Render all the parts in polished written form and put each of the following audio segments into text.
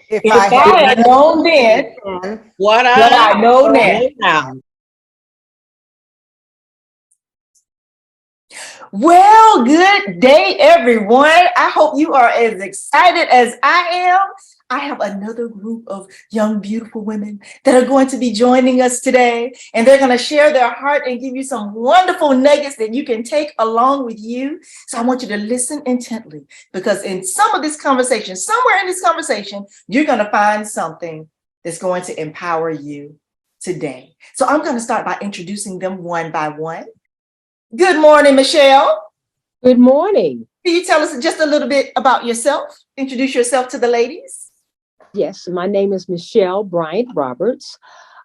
If If I had I had known then known What what I I know now. know now. Well, good day, everyone. I hope you are as excited as I am. I have another group of young, beautiful women that are going to be joining us today, and they're going to share their heart and give you some wonderful nuggets that you can take along with you. So I want you to listen intently, because in some of this conversation, somewhere in this conversation, you're going to find something that's going to empower you today. So I'm going to start by introducing them one by one. Good morning, Michele. Good morning. Can you tell us just a little bit about yourself? Introduce yourself to the ladies. Yes, my name is Michele Bryant Roberts.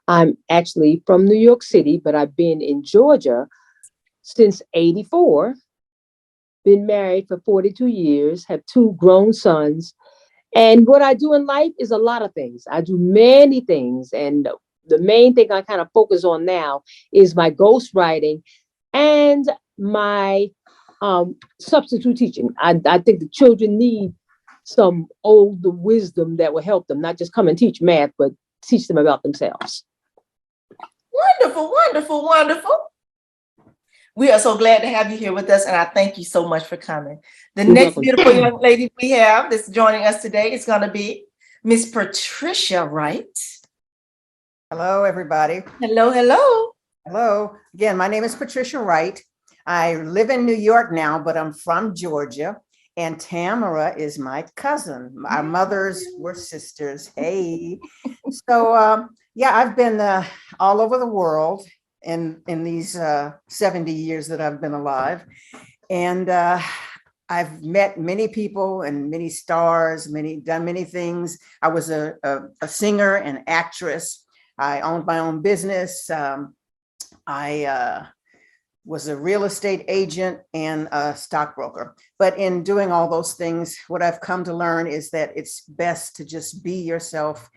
I'm actually from New York City, but I've been in Georgia since '84. Been married for 42 years, have two grown sons. And what I do in life is a lot of things. I do many things. And the main thing I kind of focus on now is my ghostwriting and my substitute teaching. I think the children need some old wisdom that will help them, not just come and teach math, but teach them about themselves. Wonderful, wonderful, wonderful. We are so glad to have you here with us, and I thank you so much for coming. The You're next welcome. beautiful young lady we have that's joining us today is going to be Miss Patricia Wright. Hello, everybody. Hello, hello. Hello. Again, my name is Patricia Wright. I live in New York now, but I'm from Georgia. And Tammara is my cousin. Our mothers were sisters. Hey. So, yeah, I've been all over the world in these 70 years that I've been alive. And I've met many people and many stars, done many things. I was a singer and actress. I owned my own business. I was a real estate agent and a stockbroker. But in doing all those things, what I've come to learn is that it's best to just be yourself.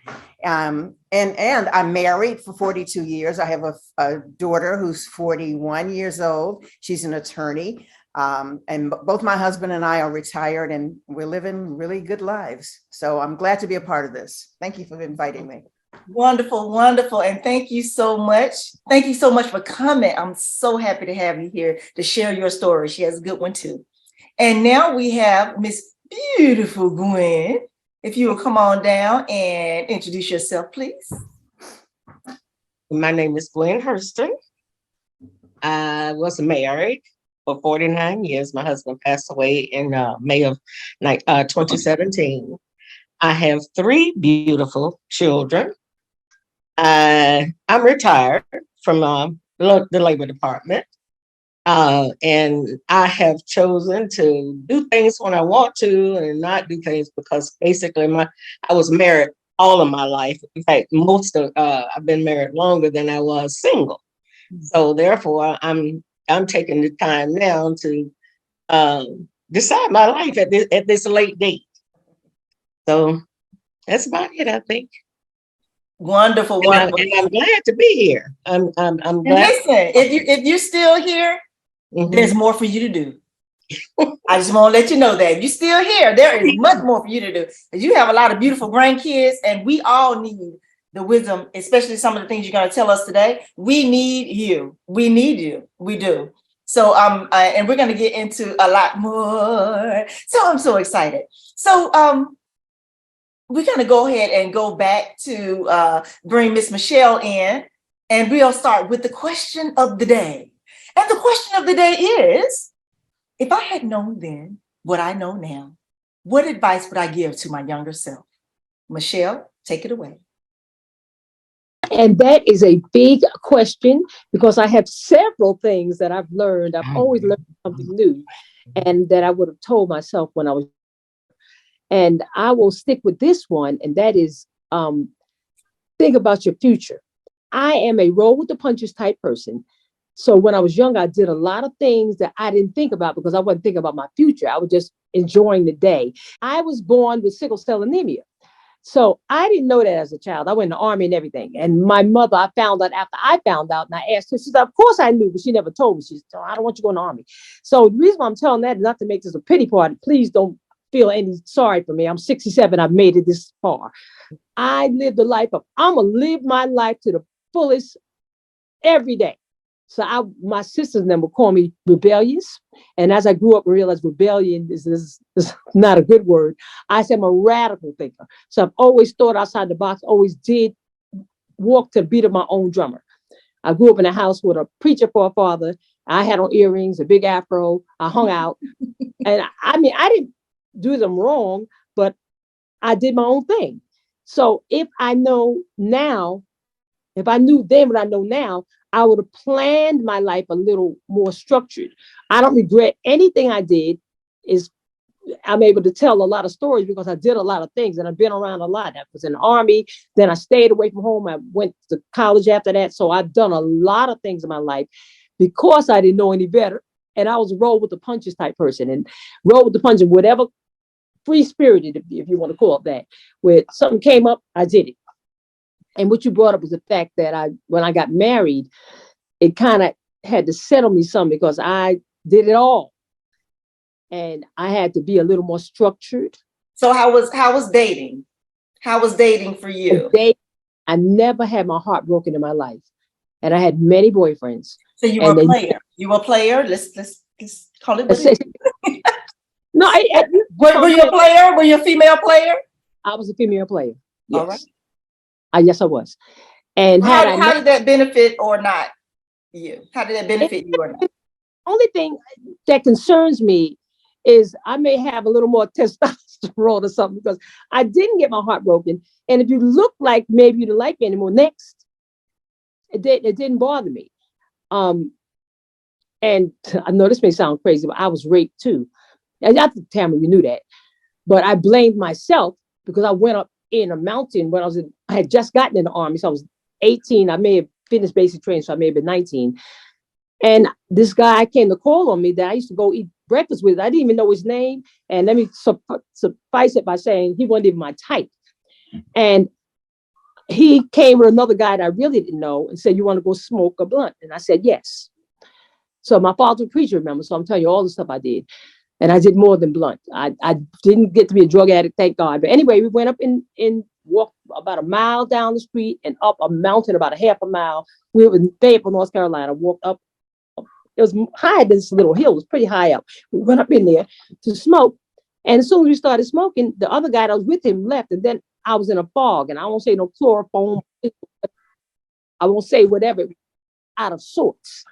And I'm married for 42 years. I have a daughter who's 41 years old. She's an attorney. And both my husband and I are retired, and we're living really good lives. So I'm glad to be a part of this. Thank you for inviting me. Wonderful, wonderful. And thank you so much. Thank you so much for coming. I'm so happy to have you here to share your story. She has a good one too. And now we have Miss Beautiful Gwen. If you will come on down and introduce yourself, please. My name is Gwen Hurston. I was married for 49 years. My husband passed away in May of 2017. I have three beautiful children. I'm retired from the Labor Department. And I have chosen to do things when I want to and not do things because basically I was married all of my life. In fact, I've been married longer than I was single. So therefore, I'm taking the time now to decide my life at this late date. So that's about it, I think. Wonderful, wonderful. And I'm glad to be here. I'm glad. And listen, if you're still here, there's more for you to do. I just want to let you know that if you're still here, there is much more for you to do. Because you have a lot of beautiful grandkids, and we all need the wisdom, especially some of the things you're going to tell us today. We need you. We need you. We do. So and we're going to get into a lot more. So I'm so excited. So we're going to go ahead and go back to bring Miss Michele in, and we'll start with the question of the day. And the question of the day is, if I had known then what I know now, what advice would I give to my younger self? Michele, take it away. And that is a big question because I have several things that I've learned. I've always learned something new and that I would have told myself when I was. And I will stick with this one, and that is think about your future. I am a roll with the punches type person. So when I was young, I did a lot of things that I didn't think about because I wasn't thinking about my future. I was just enjoying the day. I was born with sickle cell anemia. So I didn't know that as a child. I went in the army and everything. And my mother, I found out after I found out, and I asked her, she said, of course I knew, but she never told me. She said, oh, I don't want you to go in the army. So the reason why I'm telling that is not to make this a pity party. Please don't feel any sorry for me. I'm 67. I've made it this far. I live the life of, I'm going to live my life to the fullest every day. So my sisters and them would call me rebellious. And as I grew up, I realized rebellion is not a good word. I said I'm a radical thinker. So I've always thought outside the box, always did walk to the beat of my own drummer. I grew up in a house with a preacher for a father. I had on earrings, a big afro. I hung out. And I mean, I didn't do them wrong, but I did my own thing. So if I know now, if I knew then what I know now, I would have planned my life a little more structured. I don't regret anything I did. I'm able to tell a lot of stories because I did a lot of things and I've been around a lot. I was in the Army, then I stayed away from home. I went to college after that. So I've done a lot of things in my life because I didn't know any better. And I was a roll with the punches type person, and roll with the punches, whatever, free spirited, if you want to call it that. Where something came up, I did it. And what you brought up was the fact that when I got married, it kind of had to settle me some because I did it all. And I had to be a little more structured. So how was dating? How was dating for you? I never had my heart broken in my life. And I had many boyfriends. So you were a player. You were a player. Let's call it what it is. No, were you a player? Were you a female player? I was a female player. Yes. All right. Yes, I was. And how did that benefit or not you? How did that benefit you or not? Only thing that concerns me is I may have a little more testosterone or something because I didn't get my heart broken. And if you look like maybe you didn't like me anymore, next, it didn't bother me. And I know this may sound crazy, but I was raped too. And I think, Tammara, you knew that. But I blamed myself because I went up in a mountain when I had just gotten in the Army. So I was 18. I may have finished basic training, so I may have been 19. And this guy came to call on me that I used to go eat breakfast with. I didn't even know his name. And let me suffice it by saying he wasn't even my type. And he came with another guy that I really didn't know and said, "You want to go smoke a blunt?" And I said, "Yes." So my father was a preacher, remember? So I'm telling you all the stuff I did. And I did more than blunt. I didn't get to be a drug addict, thank God. But anyway, we went up and walked about a mile down the street and up a mountain about a half a mile. We were in Fayetteville, North Carolina, walked up. It was higher than this little hill. It was pretty high up. We went up in there to smoke. And as soon as we started smoking, the other guy that was with him left. And then I was in a fog. And I won't say no chloroform. I won't say whatever, out of sorts.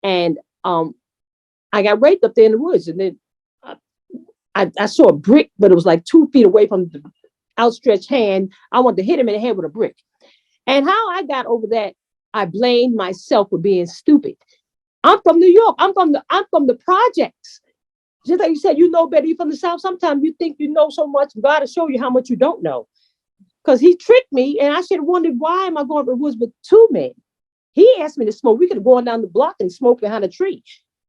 And I got raped up there in the woods. And then I saw a brick, but it was like 2 feet away from the outstretched hand. I wanted to hit him in the head with a brick. And how I got over that, I blamed myself for being stupid. I'm from New York. I'm from the projects. Just like you said, you know better. You're from the South. Sometimes you think you know so much. God will show you how much you don't know. Because he tricked me, and I should have wondered, why am I going to the woods with 2 men? He asked me to smoke. We could have gone down the block and smoked behind a tree.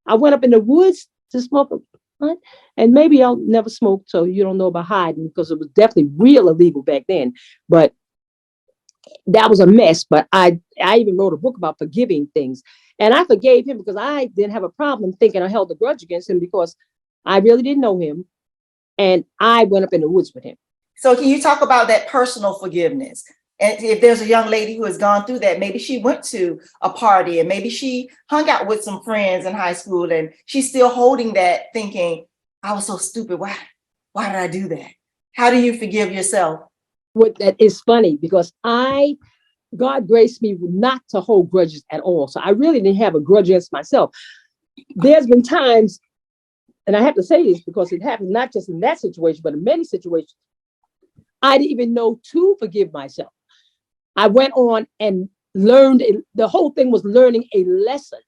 I went up in the woods to smoke a blunt, and maybe I'll never smoke, so you don't know about hiding, because it was definitely real illegal back then. But that was a mess. But I even wrote a book about forgiving things. And I forgave him because I didn't have a problem thinking I held a grudge against him because I really didn't know him. And I went up in the woods with him. So can you talk about that personal forgiveness? And if there's a young lady who has gone through that, maybe she went to a party and maybe she hung out with some friends in high school and she's still holding that thinking, I was so stupid. Why did I do that? How do you forgive yourself? What that is funny because God graced me not to hold grudges at all. So I really didn't have a grudge against myself. There's been times, and I have to say this because it happened not just in that situation, but in many situations, I didn't even know to forgive myself. I went on and learned, the whole thing was learning a lesson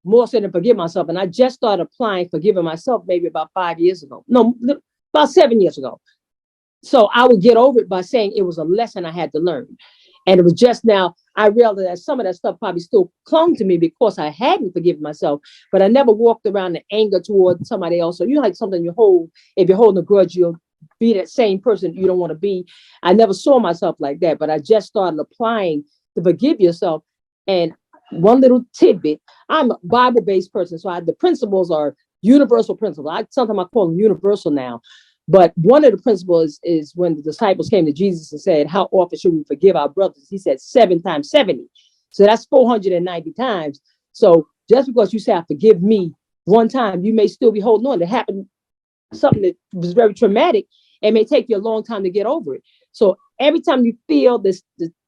more so than forgive myself. And I just started applying forgiving myself maybe about 5 years ago. No, about 7 years ago. So I would get over it by saying it was a lesson I had to learn. And it was just now I realized that some of that stuff probably still clung to me because I hadn't forgiven myself, but I never walked around in anger towards somebody else. So you like something you hold, if you're holding a grudge, you'll be that same person you don't want to be. I never saw myself like that, but I just started applying to forgive yourself. And one little tidbit, I'm a Bible-based person. So the principles are universal principles. Sometimes I call them universal now. But one of the principles is when the disciples came to Jesus and said, how often should we forgive our brothers? He said 7 times 70. So that's 490 times. So just because you say, I forgive me one time, you may still be holding on. It happened something that was very traumatic. It may take you a long time to get over it. So every time you feel the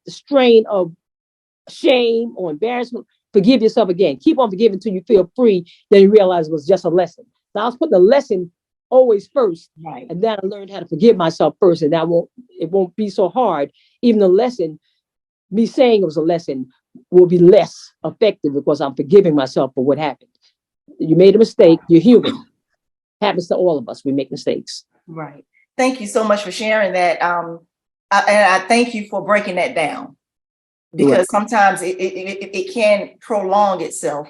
strain of shame or embarrassment, forgive yourself again. Keep on forgiving until you feel free. Then you realize it was just a lesson. So I was putting the lesson always first. Right. And then I learned how to forgive myself first. And it won't be so hard. Even the lesson, me saying it was a lesson, will be less effective because I'm forgiving myself for what happened. You made a mistake. You're human. Happens to all of us. We make mistakes. Right. Thank you so much for sharing that. And I thank you for breaking that down, because sometimes it can prolong itself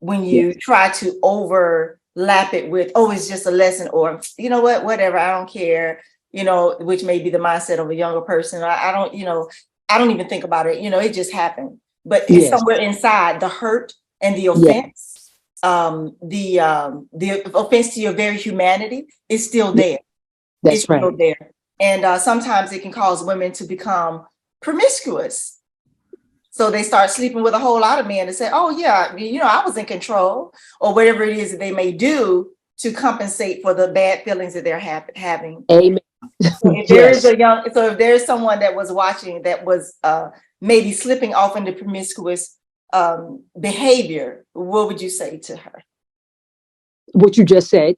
when you try to overlap it with, oh, it's just a lesson, or, you know what, whatever, I don't care, which may be the mindset of a younger person. I don't even think about it. It just happened. But it's somewhere inside, the hurt and the offense, the offense to your very humanity is still there. That's right. Still there. And sometimes it can cause women to become promiscuous. So they start sleeping with a whole lot of men and say, oh, yeah, I was in control, or whatever it is that they may do to compensate for the bad feelings that they're having. Amen. So if there's someone that was watching that was maybe slipping off into promiscuous behavior, what would you say to her? What you just said.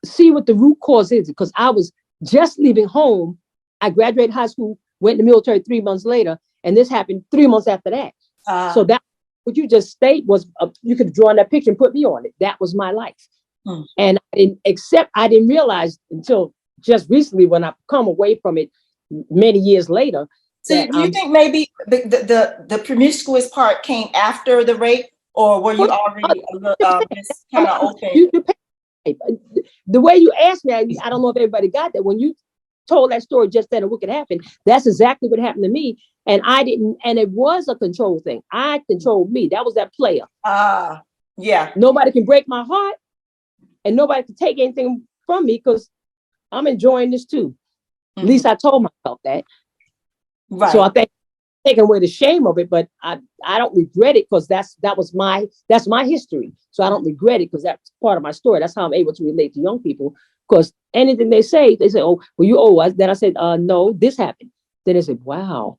See what the root cause is, because I was just leaving home. I graduated high school, went in the military 3 months later, and this happened 3 months after that. So that what you just state was, you could draw on that picture and put me on it. That was my life. And I didn't realize until just recently when I've come away from it many years later. So do you think maybe the promiscuous part came after the rape, or were you already just kind of open? The way you asked me, I don't know if everybody got that. When you told that story just then, what could happen, that's exactly what happened to me. And and it was a control thing. I controlled me. That was that player. Yeah. Nobody can break my heart, and nobody can take anything from me because I'm enjoying this too. At least I told myself that. Right. So I think taking away the shame of it, but I don't regret it because that's my history. So I don't regret it because that's part of my story. That's how I'm able to relate to young people, because anything they say, oh, well, you owe us. Then I said, no, this happened. Then they said, wow.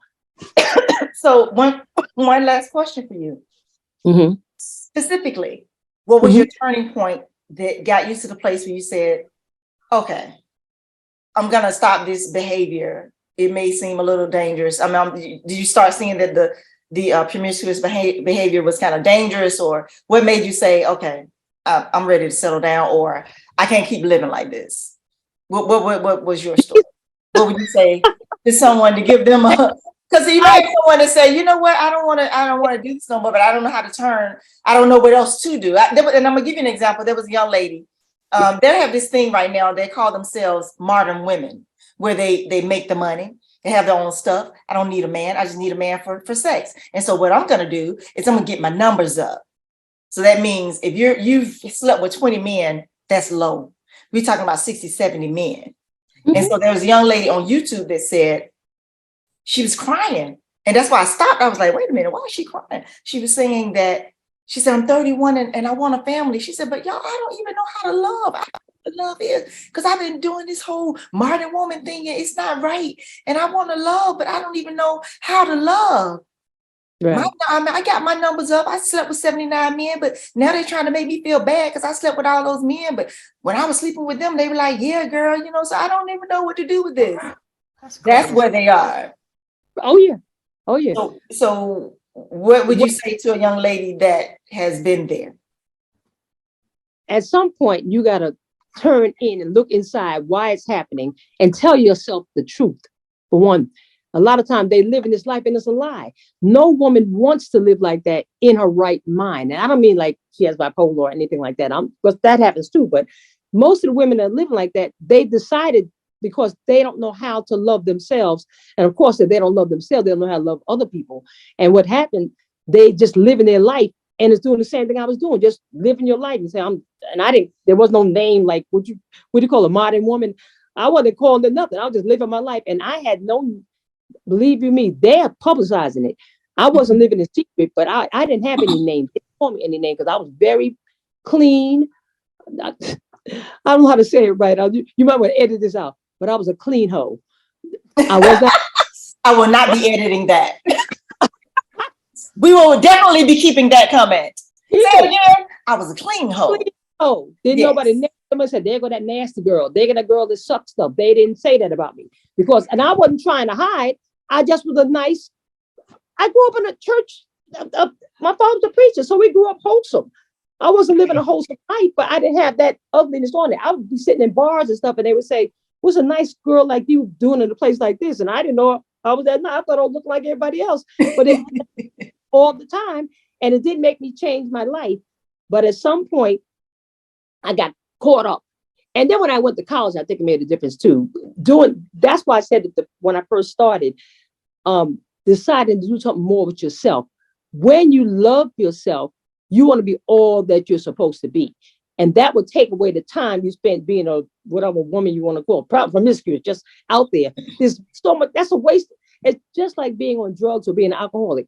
So one last question for you. Specifically, what was your turning point that got you to the place where you said, okay, I'm going to stop this behavior? It may seem a little dangerous. I mean, did you start seeing that the promiscuous behavior was kind of dangerous, or what made you say, okay, I'm ready to settle down, or I can't keep living like this? What was your story? What would you say to someone to give them because you may have someone to say, you know what, I don't want to do this no more, but I don't know how to turn. I don't know what else to do. And I'm gonna give you an example. There was a young lady. They have this thing right now. They call themselves modern women, where they make the money. They have their own stuff. I don't need a man. I just need a man for sex. And so what I'm going to do is I'm going to get my numbers up. So that means if you've slept with 20 men, that's low. We're talking about 60, 70 men. And so there was a young lady on YouTube that said she was crying. And that's why I stopped. I was like, wait a minute, why is she crying? She was saying that, she said, I'm 31 and I want a family. She said, but y'all, I don't even know how to love. I don't know what love is, because I've been doing this whole modern woman thing and it's not right. And I want to love, but I don't even know how to love. Right. I got my numbers up. I slept with 79 men, but now they're trying to make me feel bad because I slept with all those men. But when I was sleeping with them, they were like, yeah, girl, so I don't even know what to do with this. That's where they are. Oh, yeah. Oh, yeah. So what would you say to a young lady that has been there? At some point, you got to turn in and look inside why it's happening and tell yourself the truth. For one, a lot of times they live in this life and it's a lie. No woman wants to live like that in her right mind. And I don't mean like she has bipolar or anything like that. Because that happens too. But most of the women that live like that, they decided because they don't know how to love themselves. And of course, if they don't love themselves, they don't know how to love other people. And what happened, they just live in their life and it's doing the same thing I was doing, just living your life and say, there was no name like, what do you call a modern woman? I wasn't calling it nothing. I was just living my life. And I had no, believe you me, they're publicizing it. I wasn't living in secret, but I didn't have any names. They didn't call me any name because I was very clean. I don't know how to say it right. You might want to edit this out, but I was a clean hoe. I was not. I will not be editing that. We will definitely be keeping that comment. Say it again. I was a clean hoe. Oh, didn't nobody never said, there go that nasty girl. There go that girl that sucks stuff. They didn't say that about me and I wasn't trying to hide. I just was I grew up in a church. My father was a preacher, so we grew up wholesome. I wasn't living a wholesome life, but I didn't have that ugliness on it. I would be sitting in bars and stuff, and they would say, "What's a nice girl like you doing in a place like this?" And I didn't know I was that. I thought I looked like everybody else, but it all the time, and it didn't make me change my life. But at some point, I got caught up. And then when I went to college, I think it made a difference too. That's why I said that when I first started, deciding to do something more with yourself. When you love yourself, you want to be all that you're supposed to be. And that would take away the time you spent being a whatever woman you want to call, promiscuous, just out there. There's so much, that's a waste. It's just like being on drugs or being an alcoholic.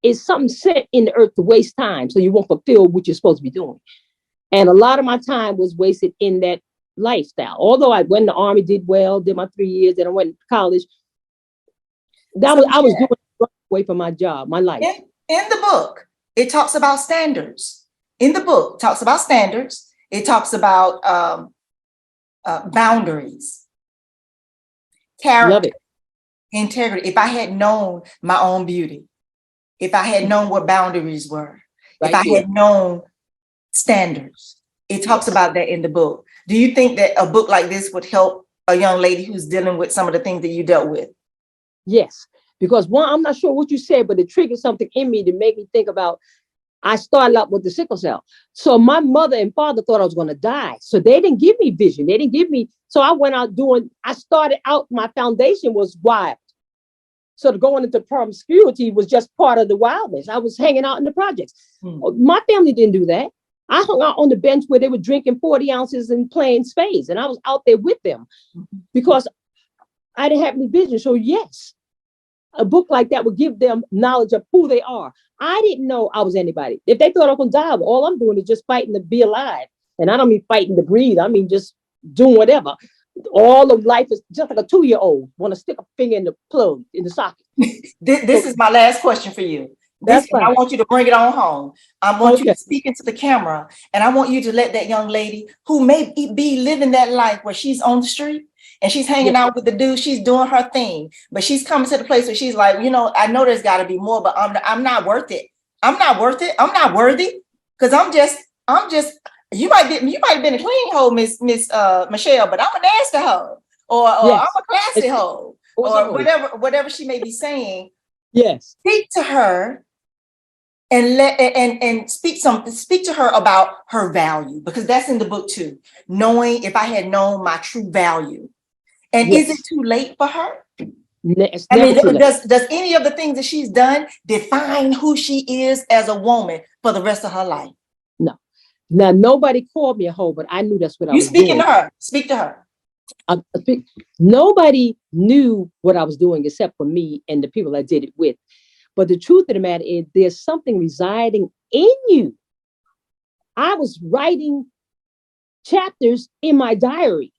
It's something set in the earth to waste time so you won't fulfill what you're supposed to be doing. And a lot of my time was wasted in that lifestyle. Although I went in the Army, did well, did my 3 years, then I went to college. I was doing it away from my job, my life. In the book, it talks about standards. In the book, it talks about standards. It talks about boundaries, character, integrity. If I had known my own beauty, if I had known what boundaries were, if I had known standards, it talks about that in the book. Do you think that a book like this would help a young lady who's dealing with some of the things that you dealt with? Yes, because one, I'm not sure what you said, but it triggered something in me to make me think about, I started out with the sickle cell. So my mother and father thought I was going to die. So they didn't give me vision. They didn't give me. So I went out I started out, my foundation was wild. So going into promiscuity was just part of the wildness. I was hanging out in the projects. My family didn't do that. I hung out on the bench where they were drinking 40 ounces and playing spades. And I was out there with them because I didn't have any vision. So yes, a book like that would give them knowledge of who they are. I didn't know I was anybody. If they thought I was going to die, all I'm doing is just fighting to be alive. And I don't mean fighting to breathe. I mean just doing whatever. All of life is just like a 2-year-old want to stick a finger in the plug, in the socket. This is my last question for you. I want you to bring it on home. I want you to speak into the camera, and I want you to let that young lady who may be living that life where she's on the street and she's hanging out with the dude, she's doing her thing, but she's coming to the place where she's like, I know there's got to be more, but I'm not worth it. I'm not worth it. I'm not worthy because I'm just. You might have been a clean hoe, Miss Michele, but I'm a nasty hoe, or I'm a classy hoe, or whatever she may be saying. Yes, speak to her. And speak to her about her value, because that's in the book too. Knowing if I had known my true value. And is it too late for her? Does any of the things that she's done define who she is as a woman for the rest of her life? No. Now, nobody called me a hoe, but I knew that's what I was doing. Speak to her. Nobody knew what I was doing except for me and the people I did it with. But the truth of the matter is there's something residing in you. I was writing chapters in my diary,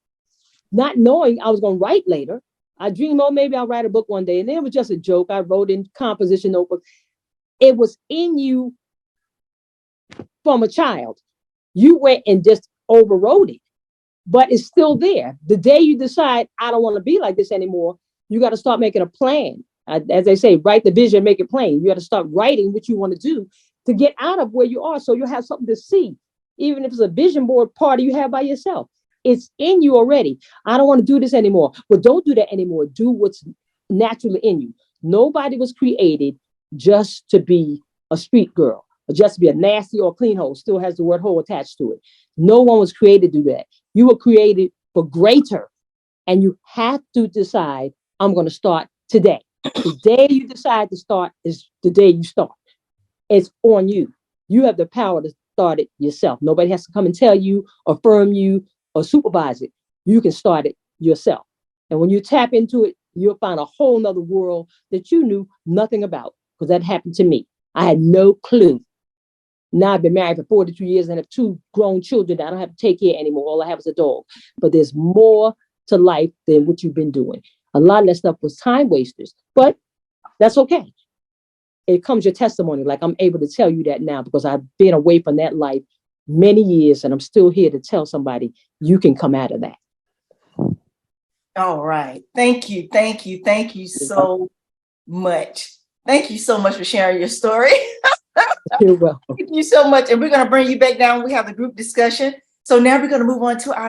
not knowing I was going to write later. I dreamed, maybe I'll write a book one day. And it was just a joke. I wrote in composition notebooks. It was in you from a child. You went and just overrode it, but it's still there. The day you decide, I don't want to be like this anymore, you got to start making a plan. As they say, write the vision, make it plain. You got to start writing what you want to do to get out of where you are, so you'll have something to see. Even if it's a vision board party you have by yourself, it's in you already. I don't want to do this anymore. Well, don't do that anymore. Do what's naturally in you. Nobody was created just to be a street girl, or just to be a nasty or clean hoe. Still has the word hoe attached to it. No one was created to do that. You were created for greater, and you have to decide, I'm going to start today. The day you decide to start is the day you start. It's on you. You have the power to start it yourself. Nobody has to come and tell you, affirm you, or supervise it. You can start it yourself. And when you tap into it, you'll find a whole nother world that you knew nothing about, because that happened to me. I had no clue. Now I've been married for 42 years and have 2 grown children that I don't have to take care anymore. All I have is a dog. But there's more to life than what you've been doing. A lot of that stuff was time wasters, but that's okay. It comes your testimony. Like, I'm able to tell you that now because I've been away from that life many years, and I'm still here to tell somebody you can come out of that. All right. Thank you. Thank you. Thank you so much. Thank you so much for sharing your story. You're welcome. Thank you so much. And we're going to bring you back down. We have the group discussion. So now we're going to move on to our